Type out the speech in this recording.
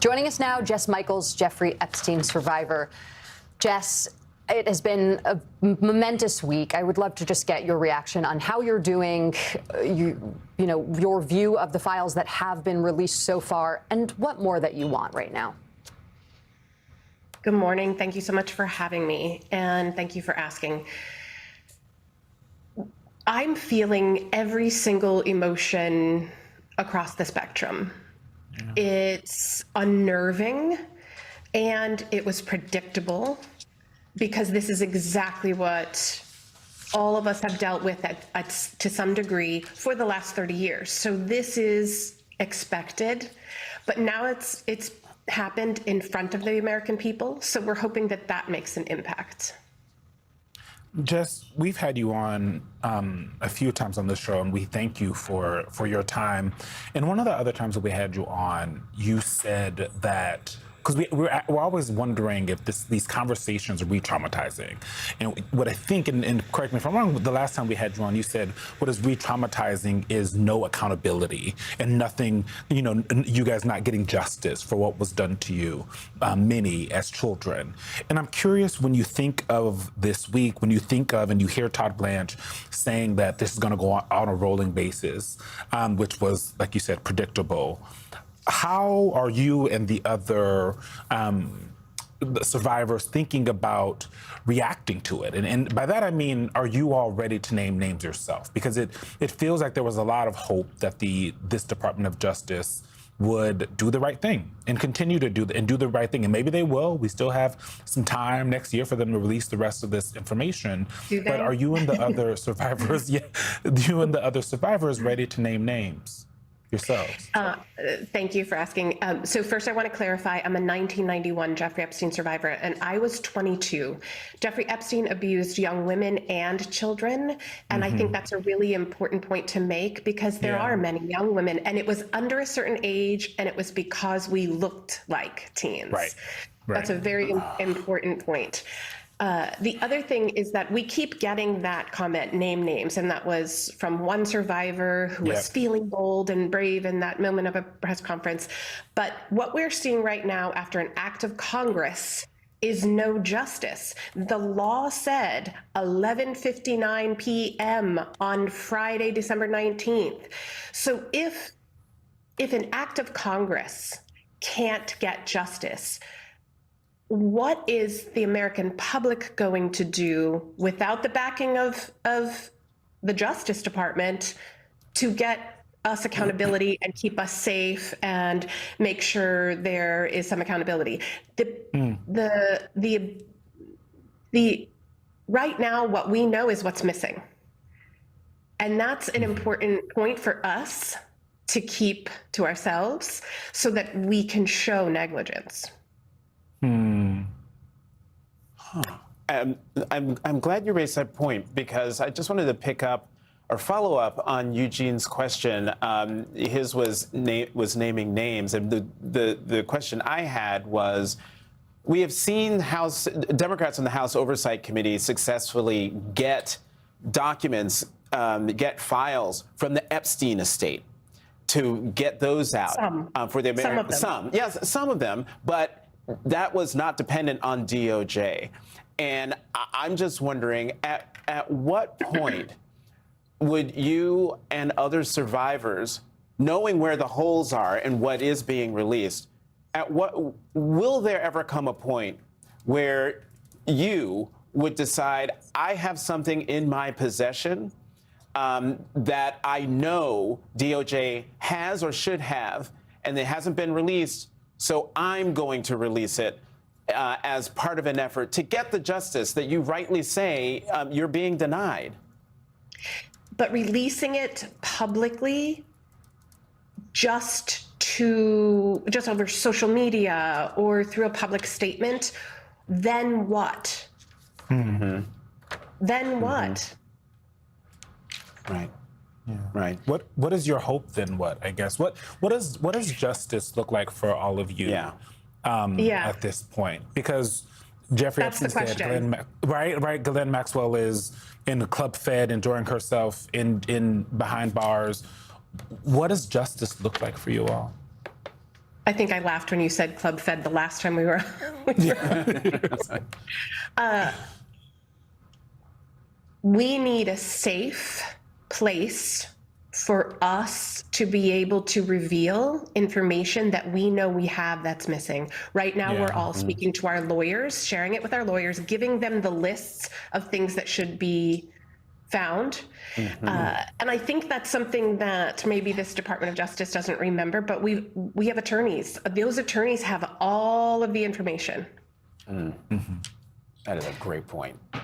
Joining us now, Jess Michaels, Jeffrey Epstein survivor. Jess, it has been a momentous week. I would love to just get your reaction on how you're doing, your view of the files that have been released so far, and what more that you want right now. Good morning. Thank you so much for having me, and thank you for asking. I'm feeling every single emotion across the spectrum. It's unnerving, and it was predictable, because this is exactly what all of us have dealt with to some degree for the last 30 years. So this is expected, but now it's happened in front of the American people. So we're hoping that that makes an impact. Jess, we've had you on a few times on this show, and we thank you for your time. And one of the other times that we had you on, you said that, because we're always wondering if these conversations are re-traumatizing. And what I think, and correct me if I'm wrong, the last time we had you on, you said what is re-traumatizing is no accountability and nothing, you guys not getting justice for what was done to you, many as children. And I'm curious, when you think of this week, when you think of and you hear Todd Blanche saying that this is going to go on a rolling basis, which was, like you said, predictable. How are you and the other survivors thinking about reacting to it? And by that I mean, are you all ready to name names yourself? Because it feels like there was a lot of hope that this Department of Justice would do the right thing and continue to do the right thing. And maybe they will. We still have some time next year for them to release the rest of this information. But are you and the other survivors, ready to name names yourselves? Thank you for asking. So first, I want to clarify, I'm a 1991 Jeffrey Epstein survivor, and I was 22. Jeffrey Epstein abused young women and children, and I think that's a really important point to make, because there are many young women, and it was under a certain age, and it was because we looked like teens. Right. That's a very important point. The other thing is that we keep getting that comment, name names, and that was from one survivor who was feeling bold and brave in that moment of a press conference. But what we're seeing right now after an act of Congress is no justice. The law said 11:59 p.m. on Friday, December 19th. So if an act of Congress can't get justice, what is the American public going to do without the backing of the Justice Department to get us accountability and keep us safe and make sure there is some accountability? Right now, what we know is what's missing. And that's an important point for us to keep to ourselves so that we can show negligence. I'm glad you raised that point, because I just wanted to pick up or follow up on Eugene's question. His was naming names, and the question I had was, we have seen Democrats in the House Oversight Committee successfully get documents, get files from the Epstein estate to get those out for the American. Some of them, but that was not dependent on DOJ. And I'm just wondering, at what point would you and other survivors, knowing where the holes are and what is being released, will there ever come a point where you would decide, I have something in my possession that I know DOJ has or should have, and it hasn't been released, so I'm going to release it as part of an effort to get the justice that you rightly say you're being denied? But releasing it publicly just over social media or through a public statement, then what? Then what? Right. Yeah. Right. What is your hope then? I guess what does justice look like for all of you? At this point, because Jeffrey Epstein's dead. Ghislaine Maxwell is in the Club Fed enjoying herself in behind bars. What does justice look like for you all? I think I laughed when you said Club Fed the last time we were. We need a safe place for us to be able to reveal information that we know we have that's missing. Right now, we're all speaking to our lawyers, sharing it with our lawyers, giving them the lists of things that should be found. And I think that's something that maybe this Department of Justice doesn't remember, but we have attorneys. Those attorneys have all of the information. That is a great point.